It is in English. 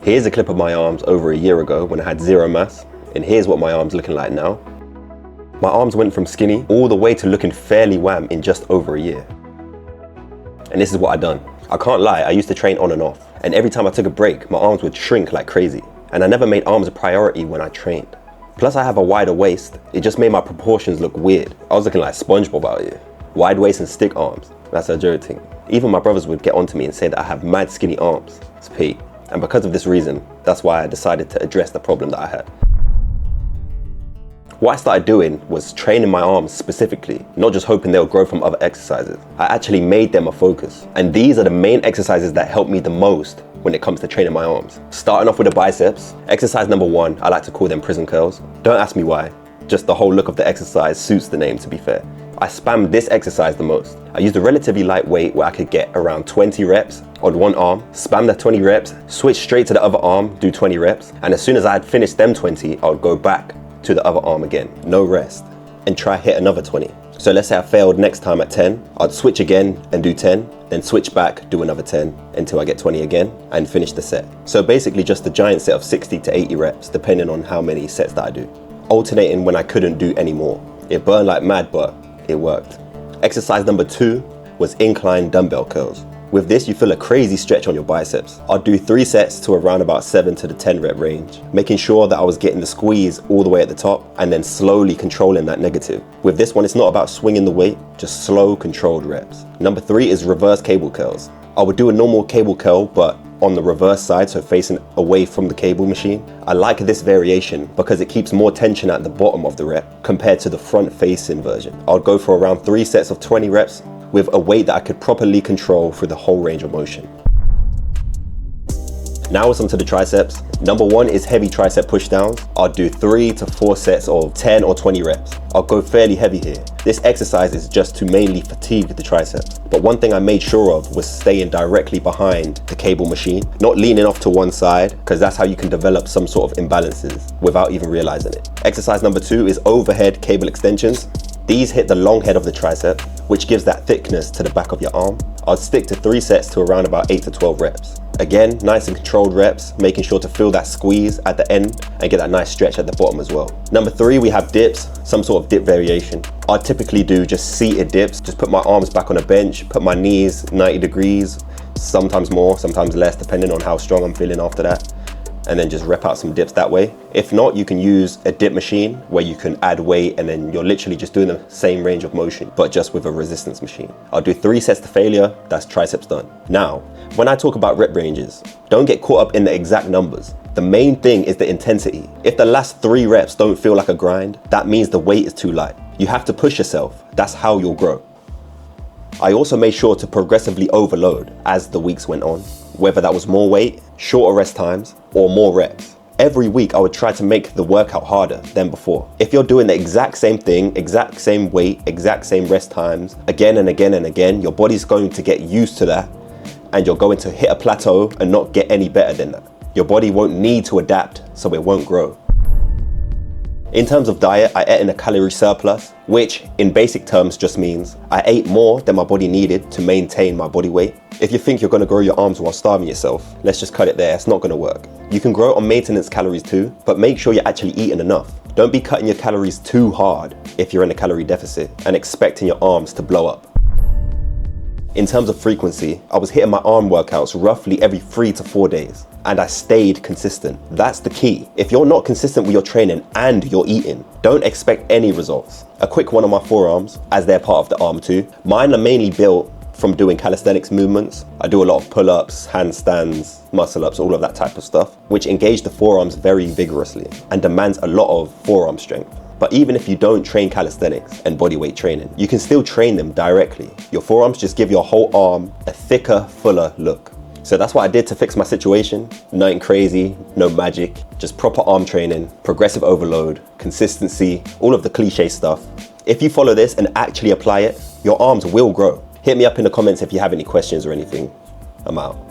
Here's a clip of my arms over a year ago when I had zero mass, and here's what my arms looking like now. My arms went from skinny all the way to looking fairly wham in just over a year. And this is what I done. I can't lie, I used to train on and off, and every time I took a break, my arms would shrink like crazy. And I never made arms a priority when I trained. Plus I have a wider waist, it just made my proportions look weird. I was looking like SpongeBob out here. Wide waist and stick arms, that's a joke thing. Even my brothers would get onto me and say that I have mad skinny arms. It's peak. And because of this reason, that's why I decided to address the problem that I had. What I started doing was training my arms specifically, not just hoping they'll grow from other exercises. I actually made them a focus. And these are the main exercises that help me the most when it comes to training my arms. Starting off with the biceps, exercise number 1, I like to call them prison curls. Don't ask me why, just the whole look of the exercise suits the name, to be fair. I spammed this exercise the most. I used a relatively light weight where I could get around 20 reps on one arm, spam the 20 reps, switch straight to the other arm, do 20 reps, and as soon as I had finished them 20, I would go back to the other arm again, no rest, and try hit another 20. So let's say I failed next time at 10, I'd switch again and do 10, then switch back, do another 10 until I get 20 again and finish the set. So basically just a giant set of 60 to 80 reps, depending on how many sets that I do. Alternating when I couldn't do any more. It burned like mad, but it worked. Exercise number 2 was incline dumbbell curls. With this, you feel a crazy stretch on your biceps. I'd do 3 sets to around about 7 to the 10 rep range, making sure that I was getting the squeeze all the way at the top and then slowly controlling that negative. With this one, it's not about swinging the weight, just slow, controlled reps. Number 3 is reverse cable curls. I would do a normal cable curl, but on the reverse side, so facing away from the cable machine. I like this variation because it keeps more tension at the bottom of the rep compared to the front facing version. I'll go for around 3 sets of 20 reps with a weight that I could properly control through the whole range of motion. Now it's onto the triceps. Number 1 is heavy tricep pushdowns. I'll do 3 to 4 sets of 10 or 20 reps. I'll go fairly heavy here. This exercise is just to mainly fatigue the triceps. But one thing I made sure of was staying directly behind the cable machine, not leaning off to one side, because that's how you can develop some sort of imbalances without even realizing it. Exercise number 2 is overhead cable extensions. These hit the long head of the tricep, which gives that thickness to the back of your arm. I'll stick to 3 sets to around about 8 to 12 reps. Again, nice and controlled reps, making sure to feel that squeeze at the end and get that nice stretch at the bottom as well. Number 3, we have dips, some sort of dip variation. I typically do just seated dips, just put my arms back on a bench, put my knees 90 degrees, sometimes more, sometimes less, depending on how strong I'm feeling after that. And then just rep out some dips that way. If not, you can use a dip machine where you can add weight and then you're literally just doing the same range of motion, but just with a resistance machine. I'll do 3 sets to failure, that's triceps done. Now, when I talk about rep ranges, don't get caught up in the exact numbers. The main thing is the intensity. If the last 3 reps don't feel like a grind, that means the weight is too light. You have to push yourself, that's how you'll grow. I also made sure to progressively overload as the weeks went on, whether that was more weight, shorter rest times, or more reps. Every week I would try to make the workout harder than before. If you're doing the exact same thing, exact same weight, exact same rest times, again and again and again, your body's going to get used to that and you're going to hit a plateau and not get any better than that. Your body won't need to adapt, so it won't grow. In terms of diet, I ate in a calorie surplus, which in basic terms just means I ate more than my body needed to maintain my body weight. If you think you're gonna grow your arms while starving yourself, let's just cut it there, it's not gonna work. You can grow on maintenance calories too, but make sure you're actually eating enough. Don't be cutting your calories too hard if you're in a calorie deficit and expecting your arms to blow up. In terms of frequency, I was hitting my arm workouts roughly every 3 to 4 days. And I stayed consistent. That's the key. If you're not consistent with your training and you're eating, don't expect any results. A quick one on my forearms, as they're part of the arm too. Mine are mainly built from doing calisthenics movements. I do a lot of pull-ups, handstands, muscle-ups, all of that type of stuff, which engage the forearms very vigorously and demands a lot of forearm strength. But even if you don't train calisthenics and bodyweight training, you can still train them directly. Your forearms just give your whole arm a thicker, fuller look. So that's what I did to fix my situation. Nothing crazy, no magic, just proper arm training, progressive overload, consistency, all of the cliche stuff. If you follow this and actually apply it, your arms will grow. Hit me up in the comments if you have any questions or anything. I'm out.